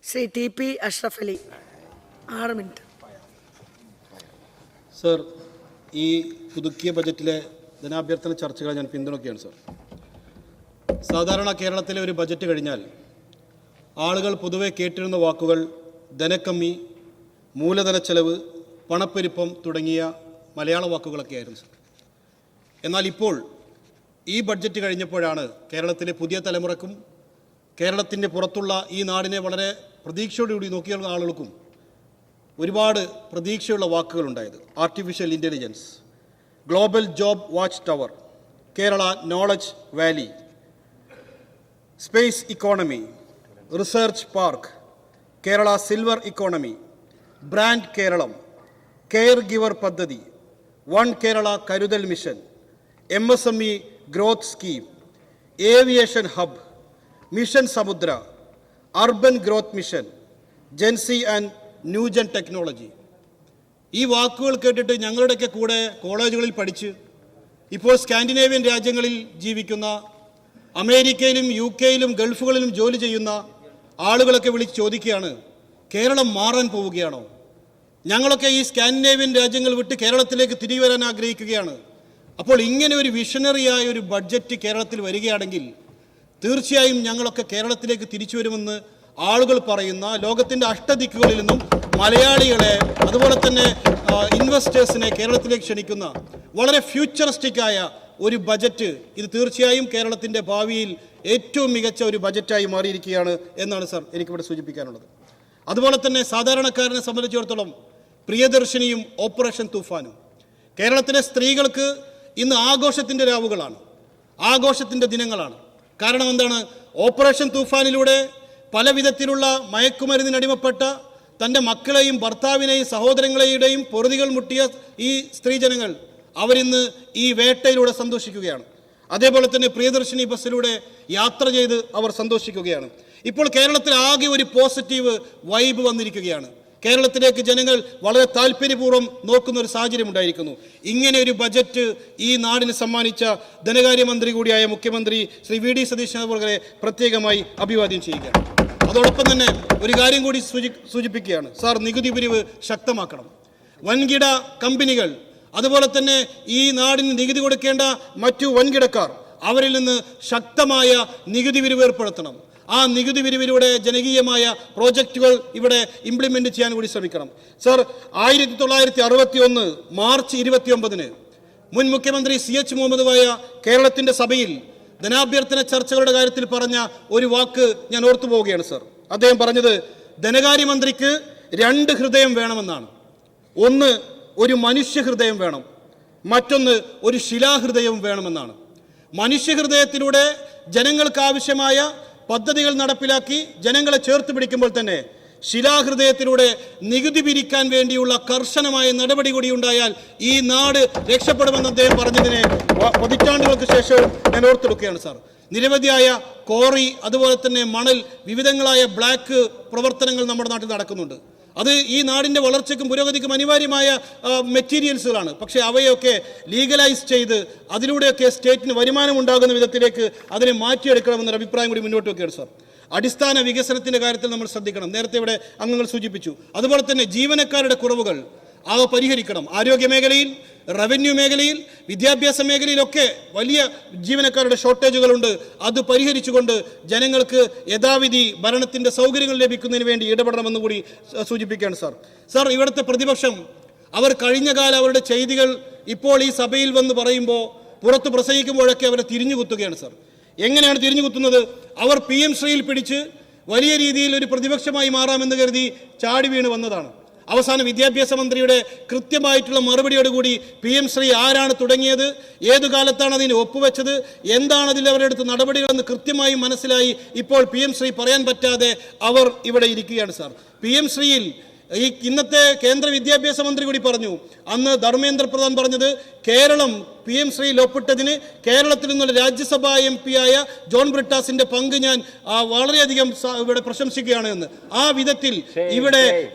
Shri TP Ashraf Ali 6 minute. Sir, ഈ പുതുക്കിയ ബജറ്റിലെ ധനാഭ്യർത്ഥന ചർച്ചകളെ ഞാൻ പിന്തുണയ്ക്കുകയാണ് സർ. സാധാരണ കേരളത്തിലെ ഒരു ബജറ്റ് കഴിഞ്ഞാൽ ആളുകൾ പൊതുവെ കേട്ടിരുന്ന വാക്കുകൾ ധനക്കമ്മി, മൂലധനച്ചെലവ്, പണപ്പെരുപ്പം തുടങ്ങിയ മലയാള വാക്കുകളൊക്കെയായിരുന്നു സർ. എന്നാൽ ഇപ്പോൾ ഈ ബഡ്ജറ്റ് കഴിഞ്ഞപ്പോഴാണ് കേരളത്തിലെ പുതിയ തലമുറക്കും കേരളത്തിൻ്റെ പുറത്തുള്ള ഈ നാടിനെ വളരെ പ്രതീക്ഷയോടുകൂടി നോക്കിയ ആളുകൾക്കും ഒരുപാട് പ്രതീക്ഷയുള്ള വാക്കുകളുണ്ടായത്. Artificial intelligence, global job watch tower, Kerala knowledge valley, space economy, research park, Kerala silver economy, brand Keralam, care giver പദ്ധതി, വൺ കേരള കരുതൽ mission, MSME growth scheme, aviation hub, mission Samudra, urban growth mission, gen Z and new gen technology. ഈ വാക്കുകൾ കേട്ടിട്ട് ഞങ്ങളുടെയൊക്കെ കൂടെ കോളേജുകളിൽ പഠിച്ച് ഇപ്പോൾ സ്കാൻഡിനേവിയൻ രാജ്യങ്ങളിൽ ജീവിക്കുന്ന, അമേരിക്കയിലും UK യിലും ഗൾഫുകളിലും ജോലി ചെയ്യുന്ന ആളുകളൊക്കെ വിളിച്ച് ചോദിക്കുകയാണ്, കേരളം മാറാൻ പോവുകയാണോ? ഞങ്ങളൊക്കെ ഈ സ്കാൻഡിനേവിയൻ രാജ്യങ്ങൾ വിട്ട് കേരളത്തിലേക്ക് തിരികെ വരാൻ ആഗ്രഹിക്കുകയാണ്. അപ്പോൾ ഇങ്ങനെ ഒരു വിഷണറിയായ ഒരു ബഡ്ജറ്റ് കേരളത്തിൽ വരികയാണെങ്കിൽ തീർച്ചയായും ഞങ്ങളൊക്കെ കേരളത്തിലേക്ക് തിരിച്ചു വരുമെന്ന് ആളുകൾ പറയുന്ന, ലോകത്തിൻ്റെ അഷ്ടദിക്കുകളിൽ നിന്നും മലയാളികളെ അതുപോലെ തന്നെ ഇൻവെസ്റ്റേഴ്സിനെ കേരളത്തിലേക്ക് ക്ഷണിക്കുന്ന വളരെ ഫ്യൂച്ചറിസ്റ്റിക്കായ ഒരു ബജറ്റ് ഇത് തീർച്ചയായും കേരളത്തിൻ്റെ ഭാവിയിൽ ഏറ്റവും മികച്ച ഒരു ബജറ്റായി മാറിയിരിക്കുകയാണ് എന്നാണ് സർ എനിക്കിവിടെ സൂചിപ്പിക്കാനുള്ളത്. അതുപോലെ തന്നെ സാധാരണക്കാരനെ സംബന്ധിച്ചിടത്തോളം പ്രിയദർശിനിയും ഓപ്പറേഷൻ തൂഫാനും കേരളത്തിലെ സ്ത്രീകൾക്ക് ഇന്ന് ആഘോഷത്തിൻ്റെ രാവുകളാണ്, ആഘോഷത്തിൻ്റെ ദിനങ്ങളാണ്. കാരണം എന്താണ്? ഓപ്പറേഷൻ തൂഫാനിലൂടെ പല വിധത്തിലുള്ള മയക്കുമരുന്നിനടിമപ്പെട്ട തൻ്റെ മക്കളെയും ഭർത്താവിനെയും സഹോദരങ്ങളെയും പൊറുതികൾ മുട്ടിയ ഈ സ്ത്രീജനങ്ങൾ അവരിന്ന് ഈ വേട്ടയിലൂടെ സന്തോഷിക്കുകയാണ്. അതേപോലെ തന്നെ പ്രിയദർശിനി ബസ്സിലൂടെ യാത്ര ചെയ്ത് അവർ സന്തോഷിക്കുകയാണ്. ഇപ്പോൾ കേരളത്തിൽ ആകെ ഒരു പോസിറ്റീവ് വൈബ് വന്നിരിക്കുകയാണ്. കേരളത്തിലേക്ക് ജനങ്ങൾ വളരെ താല്പര്യപൂർവ്വം നോക്കുന്ന ഒരു സാഹചര്യം ഉണ്ടായിരിക്കുന്നു. ഇങ്ങനെ ഒരു ബജറ്റ് ഈ നാടിന് സമ്മാനിച്ച ധനകാര്യമന്ത്രി കൂടിയായ മുഖ്യമന്ത്രി ശ്രീ VD സതീശൻ അവരെ പ്രത്യേകമായി അഭിവാദ്യം ചെയ്യുകയാണ്. അതോടൊപ്പം തന്നെ ഒരു കാര്യം കൂടി സൂചിപ്പിക്കുകയാണ് സാർ, നികുതി പിരിവ് ശക്തമാക്കണം. വൻകിട കമ്പനികൾ അതുപോലെ തന്നെ ഈ നാടിന് നികുതി കൊടുക്കേണ്ട മറ്റു വൻകിടക്കാർ അവരിൽ നിന്ന് ശക്തമായ നികുതി പിരിവ് ഏർപ്പെടുത്തണം. ആ നികുതി പിരിവിലൂടെ ജനകീയമായ പ്രോജക്റ്റുകൾ ഇവിടെ ഇംപ്ലിമെൻ്റ് ചെയ്യാൻ കൂടി ശ്രമിക്കണം. സർ, 1961 മാർച്ച് 29 മുൻ മുഖ്യമന്ത്രി CH മുഹമ്മദ് കോയ കേരളത്തിൻ്റെ സഭയിൽ ധനാഭ്യർത്ഥന ചർച്ചകളുടെ കാര്യത്തിൽ പറഞ്ഞ ഒരു വാക്ക് ഞാൻ ഓർത്തു പോവുകയാണ് സർ. അദ്ദേഹം പറഞ്ഞത് ധനകാര്യമന്ത്രിക്ക് 2 ഹൃദയം വേണമെന്നാണ്. ഒന്ന് ഒരു മനുഷ്യഹൃദയം വേണം, മറ്റൊന്ന് ഒരു ശിലാഹൃദയവും വേണമെന്നാണ്. മനുഷ്യഹൃദയത്തിലൂടെ ജനങ്ങൾക്ക് ആവശ്യമായ പദ്ധതികൾ നടപ്പിലാക്കി ജനങ്ങളെ ചേർത്ത് പിടിക്കുമ്പോൾ തന്നെ ശിലാഹൃദയത്തിലൂടെ നികുതി പിരിക്കാൻ വേണ്ടിയുള്ള കർശനമായ നടപടി കൂടി ഉണ്ടായാൽ ഈ നാട് രക്ഷപ്പെടുമെന്ന് അദ്ദേഹം പറഞ്ഞതിനെ പതിറ്റാണ്ടുകൾക്ക് ശേഷവും ഞാൻ ഓർത്തെടുക്കുകയാണ് സാർ. നിരവധിയായ കോറി അതുപോലെ തന്നെ മണൽ, വിവിധങ്ങളായ ബ്ലാക്ക് പ്രവർത്തനങ്ങൾ നമ്മുടെ നാട്ടിൽ നടക്കുന്നുണ്ട്. അത് ഈ നാടിൻ്റെ വളർച്ചയ്ക്കും പുരോഗതിക്കും അനിവാര്യമായ മെറ്റീരിയൽസുകളാണ്. പക്ഷേ അവയൊക്കെ ലീഗലൈസ് ചെയ്ത് അതിലൂടെയൊക്കെ സ്റ്റേറ്റിന് വരുമാനം ഉണ്ടാകുന്ന വിധത്തിലേക്ക് അതിനെ മാറ്റിയെടുക്കണമെന്നൊരു അഭിപ്രായം കൂടി മുന്നോട്ട് വെക്കുകയാണ് സാർ. അടിസ്ഥാന വികസനത്തിൻ്റെ കാര്യത്തിൽ നമ്മൾ ശ്രദ്ധിക്കണം. നേരത്തെ ഇവിടെ അംഗങ്ങൾ സൂചിപ്പിച്ചു. അതുപോലെ തന്നെ ജീവനക്കാരുടെ കുറവുകൾ അവ പരിഹരിക്കണം. ആരോഗ്യ മേഖലയിൽ, റവന്യൂ മേഖലയിൽ, വിദ്യാഭ്യാസ മേഖലയിലൊക്കെ വലിയ ജീവനക്കാരുടെ ഷോർട്ടേജുകളുണ്ട്. അത് പരിഹരിച്ചുകൊണ്ട് ജനങ്ങൾക്ക് യഥാവിധി ഭരണത്തിൻ്റെ സൗകര്യങ്ങൾ ലഭിക്കുന്നതിന് വേണ്ടി ഇടപെടണമെന്ന് കൂടി സൂചിപ്പിക്കുകയാണ് സാർ. സാർ, ഇവിടുത്തെ പ്രതിപക്ഷം അവർ കഴിഞ്ഞ കാലം അവരുടെ ചെയ്തികൾ ഇപ്പോൾ ഈ സഭയിൽ വന്ന് പറയുമ്പോൾ പുറത്ത് പ്രസംഗിക്കുമ്പോഴൊക്കെ അവരെ തിരിഞ്ഞുകുത്തുകയാണ് സാർ. എങ്ങനെയാണ് തിരിഞ്ഞുകുത്തുന്നത്? അവർ PM ശ്രീയിൽ പിടിച്ച് വലിയ രീതിയിൽ ഒരു പ്രതിപക്ഷമായി മാറാമെന്ന് കരുതി ചാടി വീണ് വന്നതാണ്. അവസാനം വിദ്യാഭ്യാസ മന്ത്രിയുടെ കൃത്യമായിട്ടുള്ള മറുപടിയോടുകൂടി PM ശ്രീ ആരാണ് തുടങ്ങിയത്, ഏതു കാലത്താണ് അതിന് ഒപ്പുവെച്ചത്, എന്താണ് അതിൽ അവരുടെ അടുത്ത് നടപടികളെന്ന് കൃത്യമായി മനസ്സിലായി ഇപ്പോൾ PM ശ്രീ പറയാൻ പറ്റാതെ അവർ ഇവിടെ ഇരിക്കുകയാണ് സാർ. PM ശ്രീയിൽ ഈ ഇന്നത്തെ കേന്ദ്ര വിദ്യാഭ്യാസ മന്ത്രി കൂടി പറഞ്ഞു, അന്ന് ധർമ്മേന്ദ്ര പ്രധാൻ പറഞ്ഞത് കേരളം PM ശ്രീയിൽ ഒപ്പിട്ടതിന് കേരളത്തിൽ നിന്നുള്ള രാജ്യസഭാ MP ആയ ജോൺ ബ്രിട്ടാസിന്റെ പങ്ക് ഞാൻ വളരെയധികം ഇവിടെ പ്രശംസിക്കുകയാണ് എന്ന്. ആ വിധത്തിൽ ഇവിടെ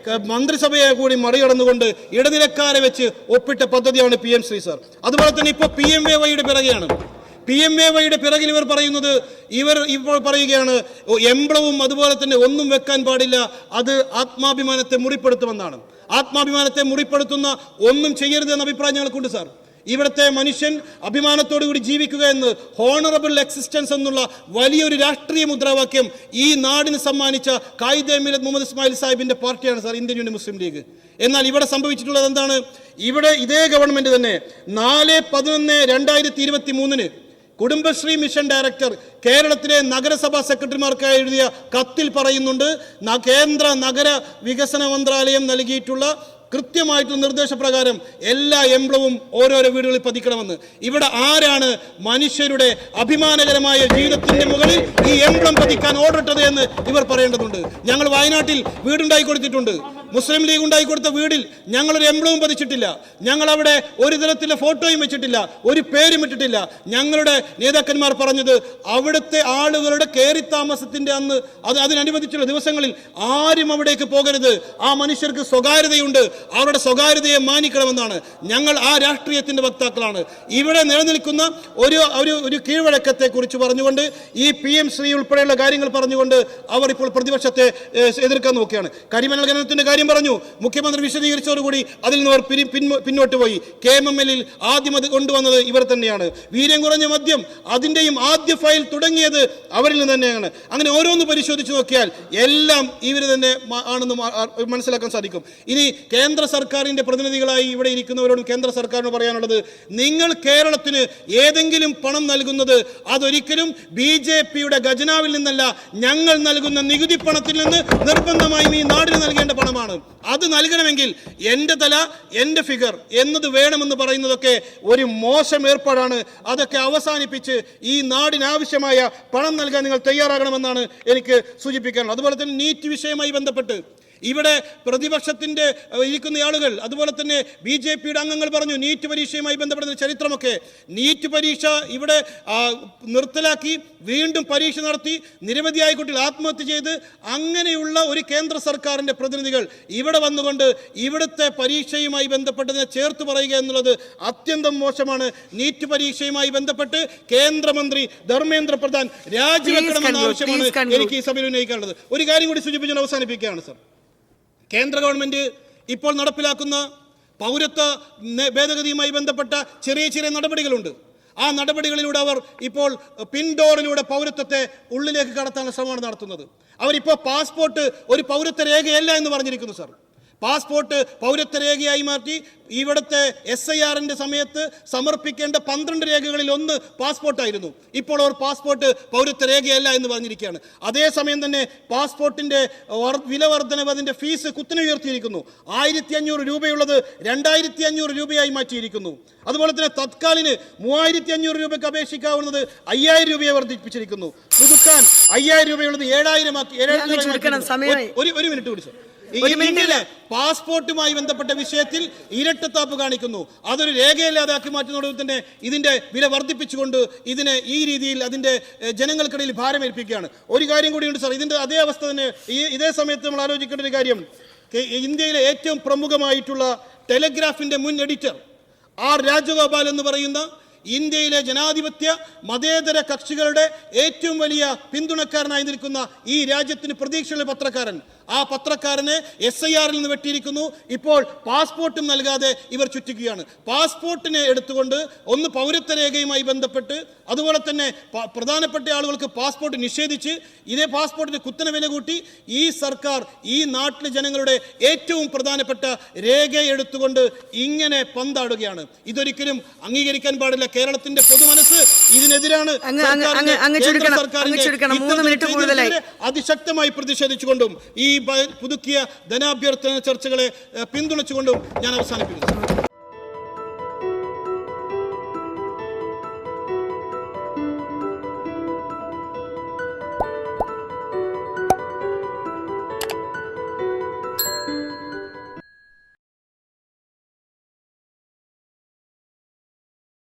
മന്ത്രിസഭയെ കൂടി മറികടന്നുകൊണ്ട് ഇടനിലക്കാരെ വെച്ച് ഒപ്പിട്ട പദ്ധതിയാണ് PM ശ്രീ സാർ. അതുപോലെ തന്നെ ഇപ്പോൾ PMAY പിറകെയാണ്. PMAYയുടെ പിറകിൽ ഇവർ പറയുന്നത്, ഇവർ ഇപ്പോൾ പറയുകയാണ് എംബ്ലവും അതുപോലെ തന്നെ ഒന്നും വെക്കാൻ പാടില്ല, അത് ആത്മാഭിമാനത്തെ മുറിപ്പെടുത്തുമെന്നാണ്. ആത്മാഭിമാനത്തെ മുറിപ്പെടുത്തുന്ന ഒന്നും ചെയ്യരുത് എന്ന അഭിപ്രായം ഞങ്ങൾക്കുണ്ട് സാർ. ഇവിടുത്തെ മനുഷ്യൻ അഭിമാനത്തോടു കൂടി ജീവിക്കുക എന്ന്, ഹോണറബിൾ എക്സിസ്റ്റൻസ് എന്നുള്ള വലിയൊരു രാഷ്ട്രീയ മുദ്രാവാക്യം ഈ നാടിന് സമ്മാനിച്ച ഖായിദെ മില്ലത്ത് മുഹമ്മദ് ഇസ്മായിൽ സാഹിബിന്റെ പാർട്ടിയാണ് സാർ ഇന്ത്യൻ യൂണിയൻ മുസ്ലിം ലീഗ്. എന്നാൽ ഇവിടെ സംഭവിച്ചിട്ടുള്ളത് എന്താണ്? ഇവിടെ ഇതേ ഗവൺമെന്റ് തന്നെ 4/11/2023 കുടുംബശ്രീ മിഷൻ ഡയറക്ടർ കേരളത്തിലെ നഗരസഭാ സെക്രട്ടറിമാർക്കായി എഴുതിയ കത്തിൽ പറയുന്നുണ്ട്, കേന്ദ്ര നഗര വികസന മന്ത്രാലയം നൽകിയിട്ടുള്ള കൃത്യമായിട്ടുള്ള നിർദ്ദേശപ്രകാരം എല്ലാ എംബ്ലവും ഓരോരോ വീടുകളിൽ പതിക്കണമെന്ന്. ഇവിടെ ആരാണ് മനുഷ്യരുടെ അഭിമാനകരമായ ജീവിതത്തിന്റെ മുകളിൽ ഈ എംബ്ലം പതിക്കാൻ ഓർഡർ ഇട്ടത് എന്ന് ഇവർ പറയേണ്ടതുണ്ട്. ഞങ്ങൾ വയനാട്ടിൽ വീടുണ്ടാക്കി കൊടുത്തിട്ടുണ്ട്. മുസ്ലിം ലീഗ് ഉണ്ടാക്കി കൊടുത്ത വീടിൽ ഞങ്ങളൊരു എംബ്ലവും പതിച്ചിട്ടില്ല. ഞങ്ങൾ അവിടെ ഒരു തരത്തിലെ ഫോട്ടോയും വെച്ചിട്ടില്ല, ഒരു പേരും ഇട്ടിട്ടില്ല. ഞങ്ങളുടെ നേതാക്കന്മാർ പറഞ്ഞത് അവിടുത്തെ ആളുകളുടെ കയറി താമസത്തിന്റെ അന്ന് അതിനനുവദിച്ചുള്ള ദിവസങ്ങളിൽ ആരും അവിടേക്ക് പോകരുത്, ആ മനുഷ്യർക്ക് സ്വകാര്യതയുണ്ട്, അവരുടെ സ്വകാര്യതയെ മാനിക്കണമെന്നാണ്. ഞങ്ങൾ ആ രാഷ്ട്രീയത്തിന്റെ വക്താക്കളാണ്. ഇവിടെ നിലനിൽക്കുന്ന ഒരു കീഴ്വഴക്കത്തെ കുറിച്ച് പറഞ്ഞുകൊണ്ട് ഈ PM ശ്രീ ഉൾപ്പെടെയുള്ള കാര്യങ്ങൾ പറഞ്ഞുകൊണ്ട് അവർ ഇപ്പോൾ പ്രതിപക്ഷത്തെ എതിർക്കാൻ നോക്കുകയാണ്. കരിമണൽ ഖനനത്തിന്റെ കാര്യം പറഞ്ഞു, മുഖ്യമന്ത്രി വിശദീകരിച്ചതോടുകൂടി അതിൽ നിന്ന് അവർ പിന്നോട്ട് പോയി. KMML-ൽ ആദ്യം അത് കൊണ്ടുവന്നത് ഇവർ തന്നെയാണ്. വീര്യം കുറഞ്ഞ മദ്യം അതിന്റെയും ആദ്യ ഫയൽ തുടങ്ങിയത് അവരിൽ നിന്ന് തന്നെയാണ്. അങ്ങനെ ഓരോന്ന് പരിശോധിച്ച് നോക്കിയാൽ എല്ലാം ഇവർ തന്നെ ആണെന്ന് മനസ്സിലാക്കാൻ സാധിക്കും. ഇനി കേന്ദ്ര സർക്കാരിന്റെ പ്രതിനിധികളായി ഇവിടെ ഇരിക്കുന്നവരോടും കേന്ദ്ര സർക്കാരിന് പറയാനുള്ളത്, നിങ്ങൾ കേരളത്തിന് ഏതെങ്കിലും പണം നൽകുന്നത് അതൊരിക്കലും BJPയുടെ ഖജനാവിൽ നിന്നല്ല, ഞങ്ങൾ നൽകുന്ന നികുതി പണത്തിൽ നിന്ന് നിർബന്ധമായും ഈ നാടിന് നൽകേണ്ട പണമാണ്. അത് നൽകണമെങ്കിൽ എൻ്റെ തല എൻ്റെ ഫിഗർ എന്നത് വേണമെന്ന് പറയുന്നതൊക്കെ ഒരു മോശം ഏർപ്പാടാണ്. അതൊക്കെ അവസാനിപ്പിച്ച് ഈ നാടിനാവശ്യമായ പണം നൽകാൻ നിങ്ങൾ തയ്യാറാകണമെന്നാണ് എനിക്ക് സൂചിപ്പിക്കാനുള്ളത്. അതുപോലെ തന്നെ നീറ്റ് വിഷയവുമായി ബന്ധപ്പെട്ട് ഇവിടെ പ്രതിപക്ഷത്തിന്റെ ഇരിക്കുന്ന ആളുകൾ, അതുപോലെ തന്നെ BJPയുടെ അംഗങ്ങൾ പറഞ്ഞു നീറ്റ് പരീക്ഷയുമായി ബന്ധപ്പെടുന്ന ചരിത്രമൊക്കെ. നീറ്റ് പരീക്ഷ ഇവിടെ നിർത്തലാക്കി വീണ്ടും പരീക്ഷ നടത്തി നിരവധിയായ കുട്ടികൾ ആത്മഹത്യ ചെയ്ത്, അങ്ങനെയുള്ള ഒരു കേന്ദ്ര സർക്കാരിന്റെ പ്രതിനിധികൾ ഇവിടെ വന്നുകൊണ്ട് ഇവിടുത്തെ പരീക്ഷയുമായി ബന്ധപ്പെട്ടതിനെ ചേർത്ത് പറയുക എന്നുള്ളത് അത്യന്തം മോശമാണ്. നീറ്റ് പരീക്ഷയുമായി ബന്ധപ്പെട്ട് കേന്ദ്രമന്ത്രി ധർമ്മേന്ദ്ര പ്രധാൻ രാജിവെക്കണമെന്ന ആവശ്യമാണ് എനിക്ക് ഈ സഭയിൽ ഉന്നയിക്കാനുള്ളത്. ഒരു കാര്യം കൂടി സൂചിപ്പിച്ച് അവസാനിപ്പിക്കുകയാണ് സർ. കേന്ദ്ര ഗവൺമെന്റ് ഇപ്പോൾ നടപ്പിലാക്കുന്ന പൗരത്വ ഭേദഗതിയുമായി ബന്ധപ്പെട്ട ചെറിയ ചെറിയ നടപടികളുണ്ട്. ആ നടപടികളിലൂടെ അവർ ഇപ്പോൾ പിൻഡോറിലൂടെ പൗരത്വത്തെ ഉള്ളിലേക്ക് കടത്താനുള്ള ശ്രമമാണ് നടത്തുന്നത്. അവരിപ്പോൾ പാസ്പോർട്ട് ഒരു പൗരത്വ രേഖയല്ല എന്ന് പറഞ്ഞിരിക്കുന്നു സർ. പാസ്പോർട്ട് പൗരത്വ രേഖയായി മാറ്റി ഇവിടുത്തെ SIR-ന്റെ സമയത്ത് സമർപ്പിക്കേണ്ട 12 രേഖകളിൽ ഒന്ന് പാസ്പോർട്ടായിരുന്നു. ഇപ്പോൾ അവർ പാസ്പോർട്ട് പൗരത്വ രേഖയല്ല എന്ന് പറഞ്ഞിരിക്കുകയാണ്. അതേസമയം തന്നെ പാസ്പോർട്ടിന്റെ വില വർധനവ്, അതിന്റെ ഫീസ് കുത്തനെ ഉയർത്തിയിരിക്കുന്നു. 1500 രൂപയുള്ളത് 2500 രൂപയായി മാറ്റിയിരിക്കുന്നു. അതുപോലെ തന്നെ തത്കാലിന് 3500 രൂപയ്ക്ക് അപേക്ഷിക്കാവുന്നത് 5000 രൂപയെ വർദ്ധിപ്പിച്ചിരിക്കുന്നു. പുതുക്കാൻ 5000 രൂപയുള്ളത് 7000 ആക്കി. ഒരു മിനിറ്റ് കൂടി സർ. ഇന്ത്യയിലെ പാസ്പോർട്ടുമായി ബന്ധപ്പെട്ട വിഷയത്തിൽ ഇരട്ടത്താപ്പ് കാണിക്കുന്നു. അതൊരു രേഖയില്ലാതാക്കി മാറ്റുന്നതോടെ തന്നെ ഇതിന്റെ വില വർദ്ധിപ്പിച്ചുകൊണ്ട് ഇതിനെ ഈ രീതിയിൽ അതിന്റെ ജനങ്ങൾക്കിടയിൽ ഭാരമേൽപ്പിക്കുകയാണ്. ഒരു കാര്യം കൂടിയുണ്ട് സാർ, ഇതിന്റെ അതേ അവസ്ഥ തന്നെ ഇതേ സമയത്ത് നമ്മൾ ആലോചിക്കേണ്ട ഒരു കാര്യം, ഇന്ത്യയിലെ ഏറ്റവും പ്രമുഖമായിട്ടുള്ള ടെലിഗ്രാഫിന്റെ മുൻ എഡിറ്റർ R രാജഗോപാൽ എന്ന് പറയുന്ന ഇന്ത്യയിലെ ജനാധിപത്യ മതേതര കക്ഷികളുടെ ഏറ്റവും വലിയ പിന്തുണക്കാരനായി നിൽക്കുന്ന ഈ രാജ്യത്തിന് പ്രതീക്ഷയുള്ള പത്രക്കാരൻ, ആ പത്രക്കാരനെ SIR-ൽ നിന്ന് വെട്ടിയിരിക്കുന്നു. ഇപ്പോൾ പാസ്പോർട്ടും നൽകാതെ ഇവർ ചുറ്റിക്കുകയാണ്. പാസ്പോർട്ടിനെ എടുത്തുകൊണ്ട് ഒന്ന് പൗരത്വ രേഖയുമായി ബന്ധപ്പെട്ട്, അതുപോലെ തന്നെ പ്രധാനപ്പെട്ട ആളുകൾക്ക് പാസ്പോർട്ട് നിഷേധിച്ച് ഇതേ പാസ്പോർട്ടിന് കുത്തനെ വില കൂട്ടി ഈ സർക്കാർ ഈ നാട്ടിലെ ജനങ്ങളുടെ ഏറ്റവും പ്രധാനപ്പെട്ട രേഖ എടുത്തുകൊണ്ട് ഇങ്ങനെ പന്താടുകയാണ്. ഇതൊരിക്കലും അംഗീകരിക്കാൻ പാടില്ല. കേരളത്തിന്റെ പൊതുമനസ്സ് ഇതിനെതിരാണ്. അതിശക്തമായി പ്രതിഷേധിച്ചുകൊണ്ടും ഈ പുതുക്കിയ ധനാഭ്യർത്ഥന ചർച്ചകളെ പിന്തുണച്ചുകൊണ്ടും ഞാൻ അവസാനിപ്പിക്കുന്നു.